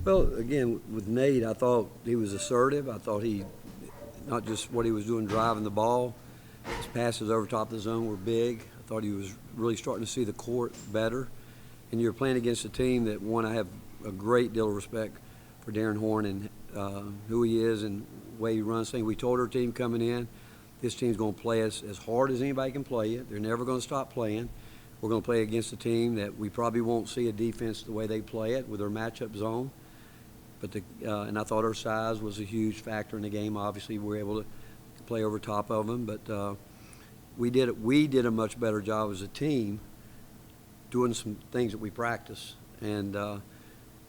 Well, again, with Nate, I thought he was assertive. I thought he, not just what he was doing driving the ball, his passes over top of the zone were big. I thought he was really starting to see the court better. And you're playing against a team that, one, I have a great deal of respect for Darren Horn and who he is and the way he runs things. We told our team coming in, this team's going to play us as hard as anybody can play it. They're never going to stop playing. We're going to play against a team that we probably won't see a defense the way they play it with their matchup zone. But and I thought our size was a huge factor in the game. Obviously, we were able to play over top of them, but we did a much better job as a team doing some things that we practice. And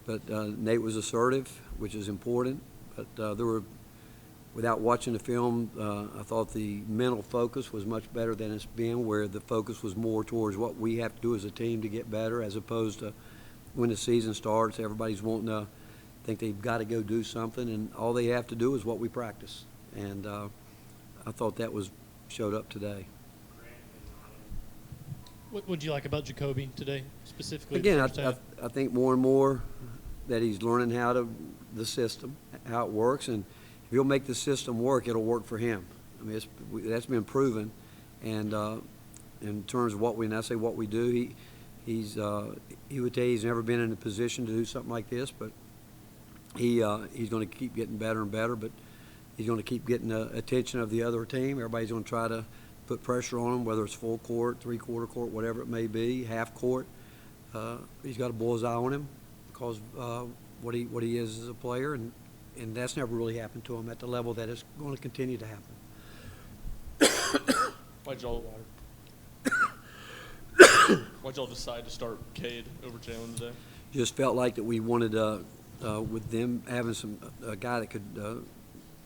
but Nate was assertive, which is important. But there were, without watching the film, I thought the mental focus was much better than it's been, where the focus was more towards what we have to do as a team to get better, as opposed to when the season starts, everybody's wanting to think they've got to go do something, and all they have to do is what we practice. And I thought that showed up today. What would you like about Jacoby today, specifically? Again, I think more and more that he's learning the system, how it works, and if he'll make the system work, it'll work for him. I mean, that's been proven. And in terms of when I say what we do, he would tell you he's never been in a position to do something like this, but he's going to keep getting better and better, but he's going to keep getting the attention of the other team. Everybody's going to try to put pressure on him, whether it's full court, three-quarter court, whatever it may be, half court. He's got a bull's eye on him because what he is as a player, and that's never really happened to him at the level that it's going to continue to happen. Why'd y'all decide to start Cade over Jalen today? Just felt like that we wanted with them having a guy that could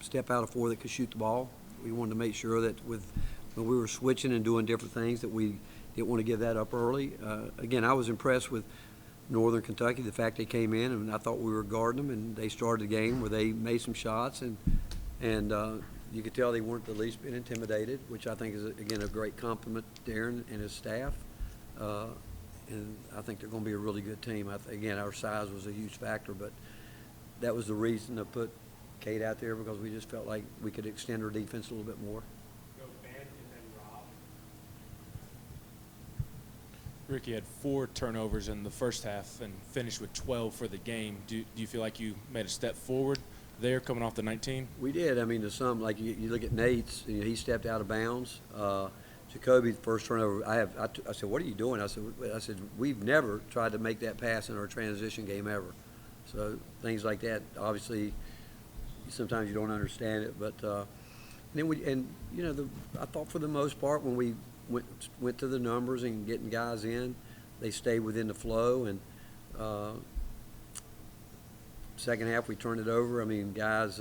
step out of four that could shoot the ball. We wanted to make sure that when we were switching and doing different things that we didn't want to give that up early. Again, I was impressed with Northern Kentucky, the fact they came in, and I thought we were guarding them, and they started the game where they made some shots, and you could tell they weren't the least bit intimidated, which I think is, again, a great compliment to Darren and his staff. And I think they're going to be a really good team. Again, our size was a huge factor, but that was the reason to put Cade out there, because we just felt like we could extend our defense a little bit more. Ricky had 4 turnovers in the first half and finished with 12 for the game. Do you feel like you made a step forward there coming off the 19? We did. I mean, to some, like you look at Nate's, he stepped out of bounds. Jacoby's first turnover, I said, what are you doing? I said, we've never tried to make that pass in our transition game ever. So things like that, obviously, sometimes you don't understand it. But I thought for the most part when we went to the numbers and getting guys in, they stayed within the flow. And second half we turned it over. I mean, guys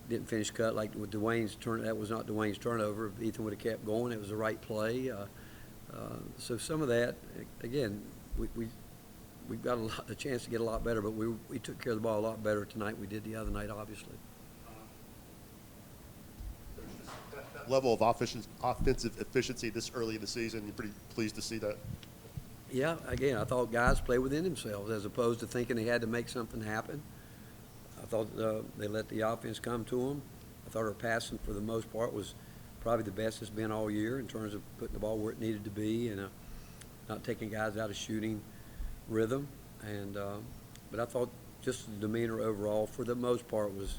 didn't finish cut like with Dwayne's turn. That was not Dwayne's turnover. If Ethan would have kept going, it was the right play. So some of that, again, we've got a chance to get a lot better, but we took care of the ball a lot better tonight. We did the other night, obviously. That level of offensive efficiency this early in the season, you're pretty pleased to see that? Yeah, again, I thought guys play within themselves as opposed to thinking they had to make something happen. I thought they let the offense come to them. I thought our passing, for the most part, was probably the best it's been all year in terms of putting the ball where it needed to be and not taking guys out of shooting rhythm. And but I thought just the demeanor overall, for the most part, was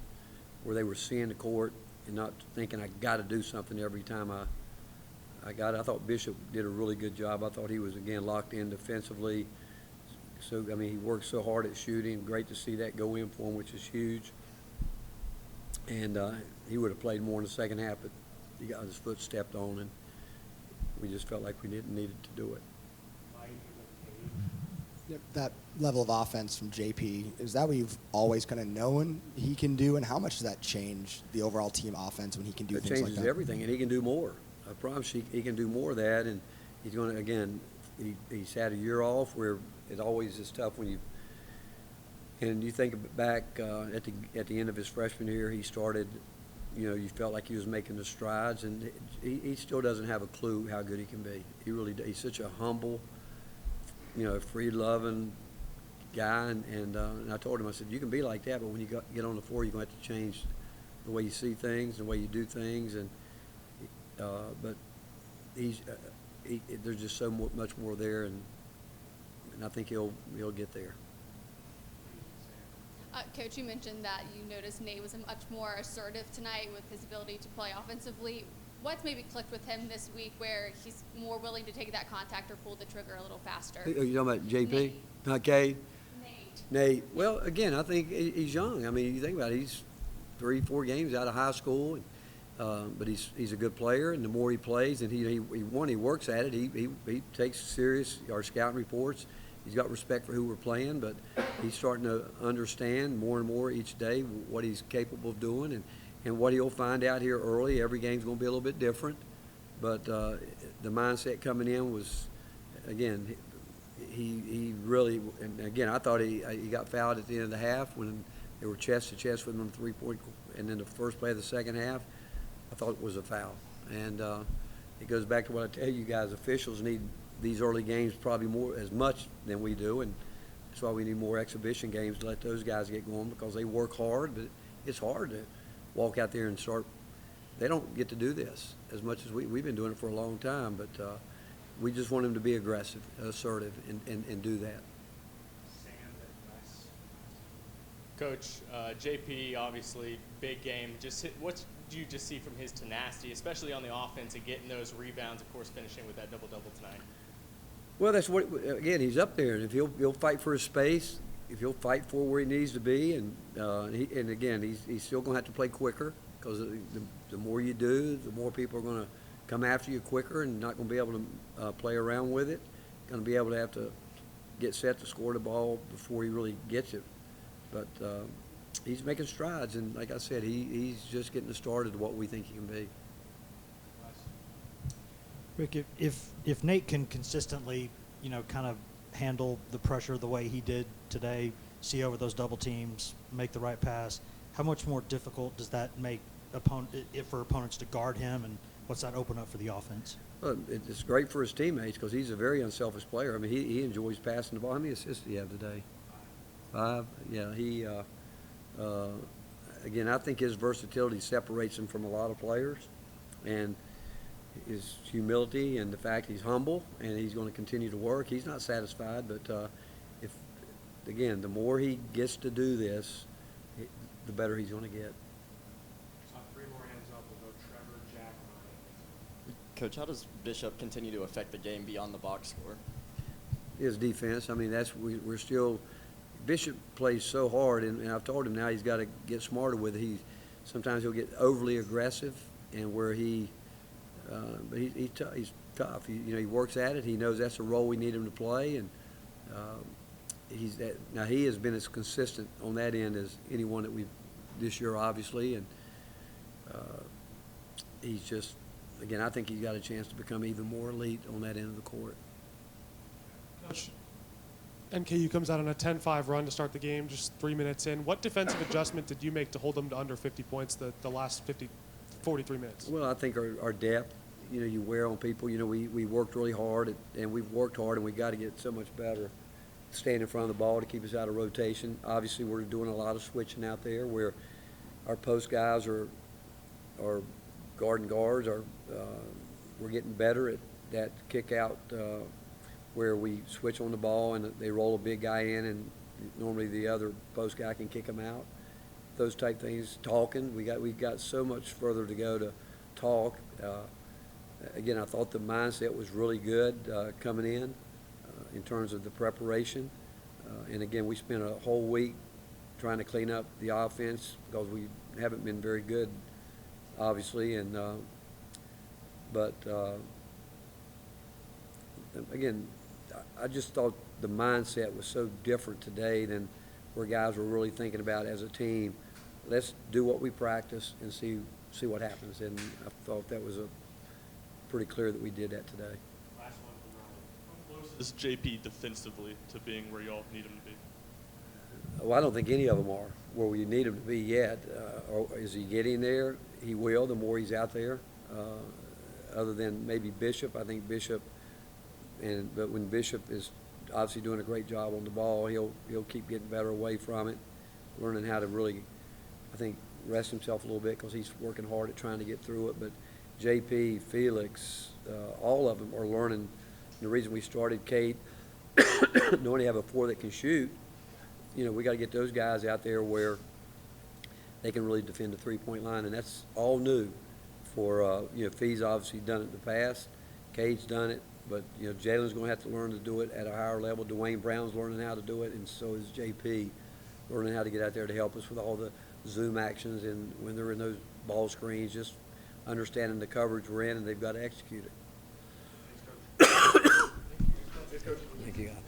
where they were seeing the court and not thinking I got to do something every time I got it. I thought Bishop did a really good job. I thought he was, again, locked in defensively. So, I mean, he worked so hard at shooting. Great to see that go in for him, which is huge. And he would have played more in the second half, but he got his foot stepped on, and we just felt like we needed to do it. That level of offense from JP, is that what you've always kind of known he can do, and how much does that change the overall team offense when he can do things like that? It changes everything, and he can do more. I promise you, he can do more of that, and he's going to, again, he's had a year off where it always is tough when you think back at the end of his freshman year, he started, you felt like he was making the strides, and he still doesn't have a clue how good he can be. He's such a humble, free-loving guy, and I told him, I said, you can be like that, but when you get on the floor, you're going to have to change the way you see things, the way you do things, and but there's just so much more there, and I think he'll get there. Coach, you mentioned that you noticed Nate was much more assertive tonight with his ability to play offensively. What's maybe clicked with him this week where he's more willing to take that contact or pull the trigger a little faster? Are you talking about JP? Nate. Not Cade? Nate. Nate. Well, again, I think he's young. I mean, you think about it, he's 3-4 games out of high school, but he's a good player, and the more he plays, and he works at it. He takes serious our scouting reports. He's got respect for who we're playing, but he's starting to understand more and more each day what he's capable of doing, and what he'll find out here early. Every game's going to be a little bit different, but the mindset coming in was, again, he really, and again, I thought he got fouled at the end of the half when they were chest to chest with him on the 3-point, and then the first play of the second half, I thought it was a foul. And it goes back to what I tell you guys, officials need these early games probably as much than we do, and that's why we need more exhibition games to let those guys get going, because they work hard, but it's hard to walk out there and start. They don't get to do this as much as we've been doing it for a long time, but we just want them to be aggressive, assertive, and do that. Coach, JP, obviously, big game. What do you just see from his tenacity, especially on the offense and getting those rebounds, of course, finishing with that double-double tonight? Well, that's what, again, he's up there, and if he'll fight for his space, if he'll fight for where he needs to be, and again, he's still going to have to play quicker, because the more you do, the more people are going to come after you quicker and not going to be able to play around with it. Going to be able to have to get set to score the ball before he really gets it. But he's making strides, and like I said, he's just getting started to what we think he can be. Rick, if Nate can consistently, kind of handle the pressure the way he did today, see over those double teams, make the right pass, how much more difficult does that make for opponents to guard him, and what's that open up for the offense? Well, it's great for his teammates because he's a very unselfish player. I mean, he enjoys passing the ball. How many assists do you have today? 5. Yeah, he. Again, I think his versatility separates him from a lot of players, and his humility and the fact he's humble and he's going to continue to work. He's not satisfied, but again, the more he gets to do this, the better he's going to get. Coach, how does Bishop continue to affect the game beyond the box score? His defense. I mean, we're still. Bishop plays so hard, and I've told him now he's got to get smarter with it. Sometimes he'll get overly aggressive, and where but he's tough. He works at it. He knows that's the role we need him to play, and now he has been as consistent on that end as anyone that we've this year, obviously, and he's just. Again, I think he's got a chance to become even more elite on that end of the court. Coach, NKU comes out on a 10-5 run to start the game, just 3 minutes in. What defensive adjustment did you make to hold them to under 50 points the last 43 minutes? Well, I think our depth, you wear on people. We worked really hard, and we've worked hard, and we got to get so much better staying in front of the ball to keep us out of rotation. Obviously, we're doing a lot of switching out there where our post guys are guarding guards. We're getting better at that kick out where we switch on the ball and they roll a big guy in, and normally the other post guy can kick him out. Those type things. Talking, we've got so much further to go to talk. Again, I thought the mindset was really good coming in terms of the preparation. And again, we spent a whole week trying to clean up the offense because we haven't been very good, obviously, and but again, I just thought the mindset was so different today than where guys were really thinking about as a team. Let's do what we practice and see what happens, and I thought that was pretty clear that we did that today. Last one from Ryan. How close is JP defensively to being where y'all need him to be? Well, I don't think any of them are where we need him to be yet. Or is he getting there? He will, the more he's out there. Other than maybe Bishop, I think Bishop, but when Bishop is obviously doing a great job on the ball. He'll keep getting better away from it, learning how to really, I think, rest himself a little bit because he's working hard at trying to get through it. But JP, Felix, all of them are learning. The reason we started Kate, knowing they have a 4 that can shoot, we got to get those guys out there where they can really defend the three-point line, and that's all new for, Fee's obviously done it in the past. Cade's done it, but, Jalen's going to have to learn to do it at a higher level. Dwayne Brown's learning how to do it, and so is JP, learning how to get out there to help us with all the zoom actions and when they're in those ball screens, just understanding the coverage we're in, and they've got to execute it. Thank you, guys.